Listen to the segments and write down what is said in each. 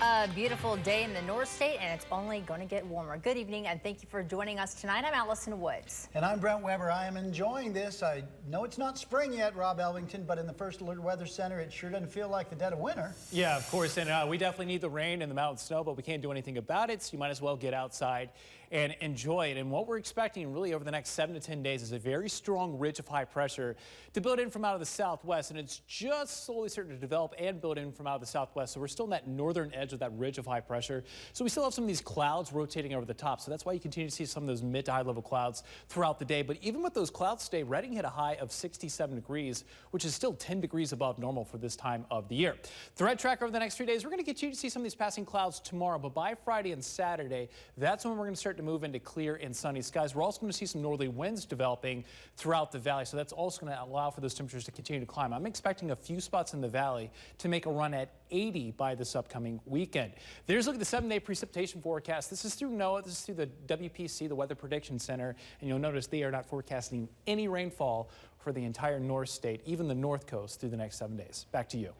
A beautiful day in the North State, and it's only going to get warmer. Good evening, and thank you for joining us tonight. I'm Allison Woods. And I'm Brent Weber. I am enjoying this. I know it's not spring yet, Rob Elvington, but in the First Alert Weather Center, it sure doesn't feel like the dead of winter. Yeah, of course, and we definitely need the rain and the mountain snow, but we can't do anything about it, so you might as well get outside and enjoy it. And what we're expecting really over the next 7 to 10 days is a very strong ridge of high pressure to build in from out of the southwest, and it's just slowly starting to develop and build in from out of the southwest. So we're still in that northern edge of that ridge of high pressure. So we still have some of these clouds rotating over the top. So that's why you continue to see some of those mid to high level clouds throughout the day. But even with those clouds today, Redding hit a high of 67 degrees, which is still 10 degrees above normal for this time of the year. Threat track over the next 3 days, we're going to continue to see some of these passing clouds tomorrow. But by Friday and Saturday, that's when we're going to start to move into clear and sunny skies. We're also going to see some northerly winds developing throughout the valley. So that's also going to allow for those temperatures to continue to climb. I'm expecting a few spots in the valley to make a run at 80 by this upcoming weekend. There's a look at the 7-day precipitation forecast. This is through NOAA. This is through the WPC, the Weather Prediction Center. And you'll notice they are not forecasting any rainfall for the entire North State, even the North Coast, through the next 7 days. Back to you.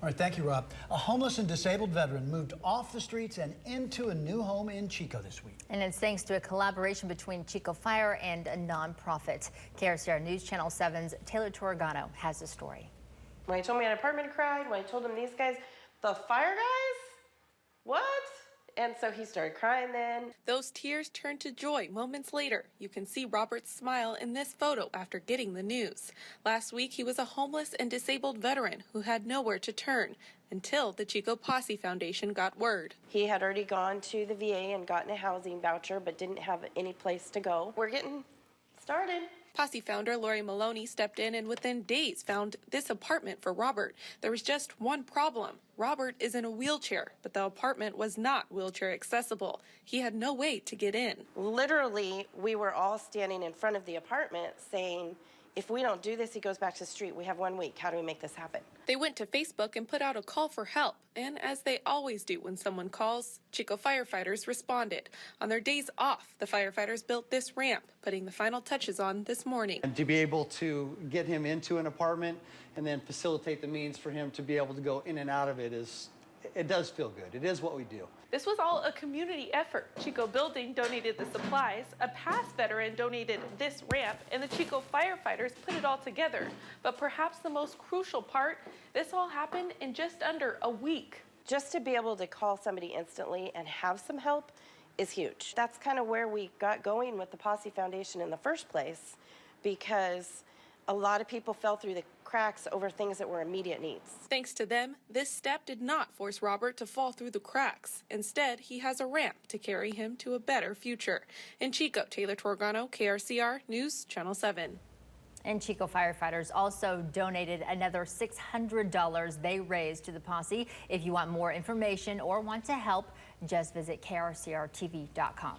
All right, thank you, Rob. A homeless and disabled veteran moved off the streets and into a new home in Chico this week. And it's thanks to a collaboration between Chico Fire and a nonprofit. KRCR News Channel 7's Taylor Torregano has the story. When he told me an apartment cried, when I told him these guys, the fire guys? What? And so he started crying then. Those tears turned to joy moments later. You can see Robert's smile in this photo after getting the news. Last week, he was a homeless and disabled veteran who had nowhere to turn until the Chico Posse Foundation got word. He had already gone to the VA and gotten a housing voucher, but didn't have any place to go. We're getting started. Posse founder Lori Maloney stepped in and within days found this apartment for Robert. There was just one problem. Robert is in a wheelchair, but the apartment was not wheelchair accessible. He had no way to get in. Literally, we were all standing in front of the apartment saying, if we don't do this, he goes back to the street. We have 1 week. How do we make this happen? They went to Facebook and put out a call for help. And as they always do when someone calls, Chico firefighters responded. On their days off, the firefighters built this ramp, putting the final touches on this morning. And to be able to get him into an apartment and then facilitate the means for him to be able to go in and out of it it does feel good. It is what we do. This was all a community effort. Chico Building donated the supplies, a past veteran donated this ramp, and the Chico firefighters put it all together. But perhaps the most crucial part, this all happened in just under a week. Just to be able to call somebody instantly and have some help is huge. That's kind of where we got going with the Posse Foundation in the first place, because a lot of people fell through the cracks over things that were immediate needs. Thanks to them, this step did not force Robert to fall through the cracks. Instead, he has a ramp to carry him to a better future. In Chico, Taylor Torregano, KRCR News Channel 7. And Chico firefighters also donated another $600 they raised to the posse. If you want more information or want to help, just visit krcrtv.com.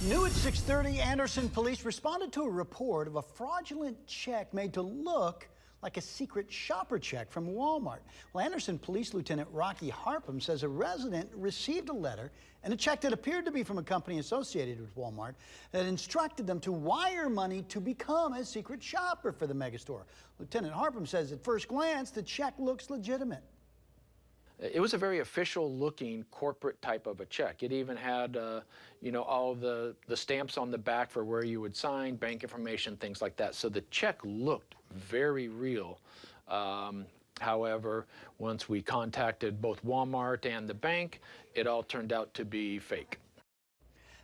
New at 6:30, Anderson police responded to a report of a fraudulent check made to look like a secret shopper check from Walmart. Well, Anderson Police Lieutenant Rocky Harpham says a resident received a letter and a check that appeared to be from a company associated with Walmart that instructed them to wire money to become a secret shopper for the megastore. Lieutenant Harpham says at first glance the check looks legitimate. It was a very official-looking corporate type of a check. It even had, all the stamps on the back for where you would sign, bank information, things like that. So the check looked very real. However, once we contacted both Walmart and the bank, it all turned out to be fake.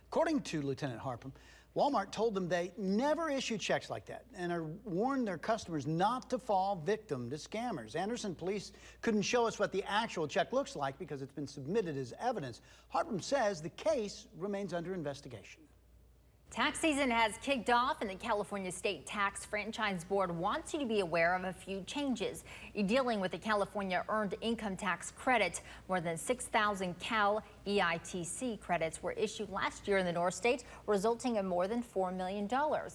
According to Lieutenant Harpham, Walmart told them they never issue checks like that and warned their customers not to fall victim to scammers. Anderson police couldn't show us what the actual check looks like because it's been submitted as evidence. Harpham says the case remains under investigation. Tax season has kicked off, and the California State Tax Franchise Board wants you to be aware of a few changes. Dealing with the California Earned Income Tax Credit, more than 6,000 Cal EITC credits were issued last year in the North State, resulting in more than $4 million.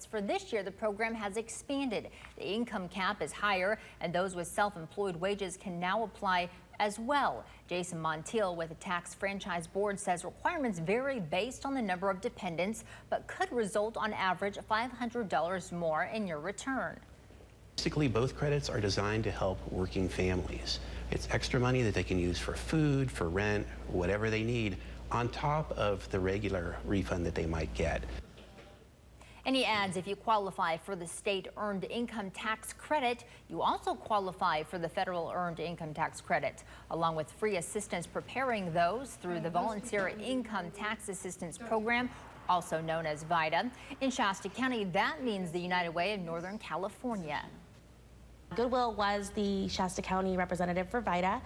For this year, the program has expanded. The income cap is higher, and those with self-employed wages can now apply as well. Jason Montiel with the Tax Franchise Board says requirements vary based on the number of dependents, but could result on average $500 more in your return. Basically, both credits are designed to help working families. It's extra money that they can use for food, for rent, whatever they need, on top of the regular refund that they might get. And he adds if you qualify for the state earned income tax credit, you also qualify for the federal earned income tax credit, along with free assistance preparing those through the Volunteer Income Tax Assistance Program, also known as VITA. In Shasta County, that means the United Way of Northern California. Goodwill was the Shasta County representative for VITA.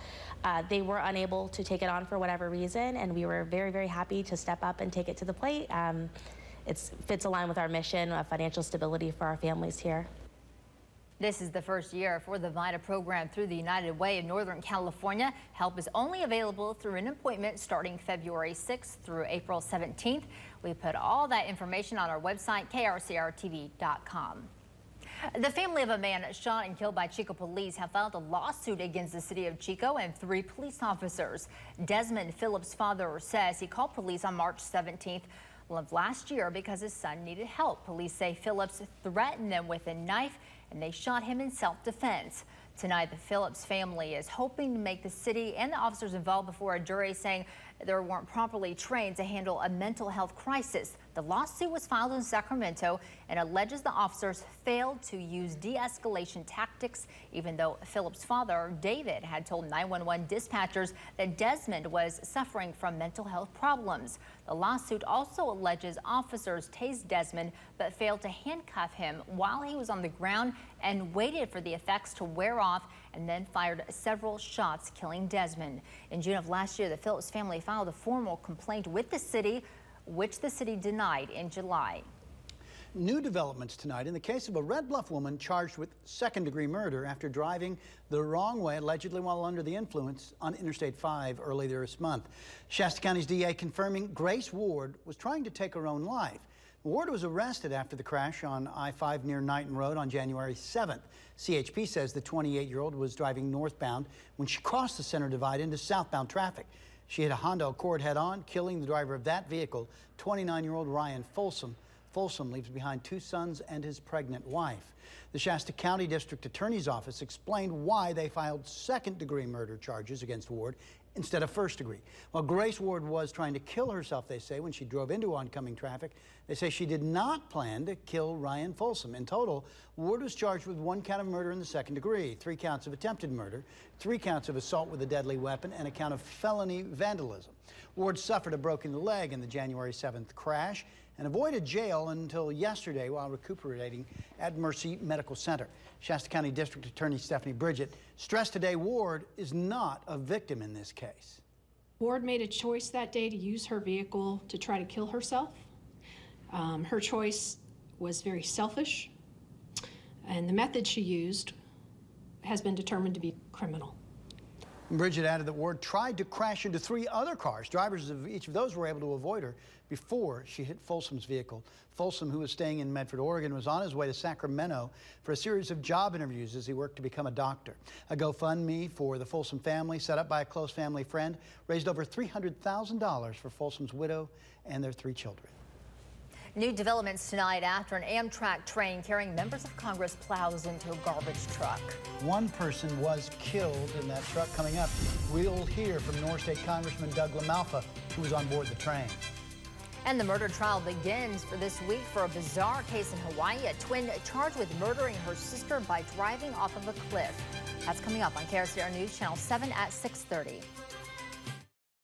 They were unable to take it on for whatever reason, and we were very, very happy to step up and take it to the plate. It fits aligned with our mission of financial stability for our families here. This is the first year for the VITA program through the United Way of Northern California. Help is only available through an appointment starting February 6th through April 17th. We put all that information on our website, krcrtv.com. The family of a man shot and killed by Chico police have filed a lawsuit against the city of Chico and 3 police officers. Desmond Phillips' father says he called police on March 17th of last year because his son needed help. Police say Phillips threatened them with a knife and they shot him in self-defense. Tonight, the Phillips family is hoping to make the city and the officers involved before a jury, saying they weren't properly trained to handle a mental health crisis. The lawsuit was filed in Sacramento and alleges the officers failed to use de-escalation tactics, even though Phillips' father, David, had told 911 dispatchers that Desmond was suffering from mental health problems. The lawsuit also alleges officers tased Desmond but failed to handcuff him while he was on the ground and waited for the effects to wear off and then fired several shots, killing Desmond. In June of last year, the Phillips family filed a formal complaint with the city, which the city denied in July. New developments tonight in the case of a Red Bluff woman charged with second-degree murder after driving the wrong way, allegedly while under the influence, on Interstate 5 early this month. Shasta County's DA confirming Grace Ward was trying to take her own life. Ward was arrested after the crash on I-5 near Knighton Road on January 7th. CHP says the 28-year-old was driving northbound when she crossed the center divide into southbound traffic. She hit a Honda Accord head-on, killing the driver of that vehicle, 29-year-old Ryan Folsom. Folsom leaves behind 2 sons and his pregnant wife. The Shasta County District Attorney's Office explained why they filed second-degree murder charges against Ward instead of first-degree. While Grace Ward was trying to kill herself, they say, when she drove into oncoming traffic, they say she did not plan to kill Ryan Folsom. In total, Ward was charged with 1 count of murder in the second degree, 3 counts of attempted murder, 3 counts of assault with a deadly weapon, and a count of felony vandalism. Ward suffered a broken leg in the January 7th crash and avoided jail until yesterday while recuperating at Mercy Medical Center. Shasta County District Attorney Stephanie Bridget stressed today Ward is not a victim in this case. Ward made a choice that day to use her vehicle to try to kill herself. Her choice was very selfish, and the method she used has been determined to be criminal. Bridget added that Ward tried to crash into 3 other cars. Drivers of each of those were able to avoid her before she hit Folsom's vehicle. Folsom, who was staying in Medford, Oregon, was on his way to Sacramento for a series of job interviews as he worked to become a doctor. A GoFundMe for the Folsom family, set up by a close family friend, raised over $300,000 for Folsom's widow and their 3 children. New developments tonight after an Amtrak train carrying members of Congress plows into a garbage truck. 1 person was killed in that truck. Coming up, we'll hear from North State Congressman Doug LaMalfa, who was on board the train. And the murder trial begins for this week for a bizarre case in Hawaii. A twin charged with murdering her sister by driving off of a cliff. That's coming up on KRCR News Channel 7 at 6:30.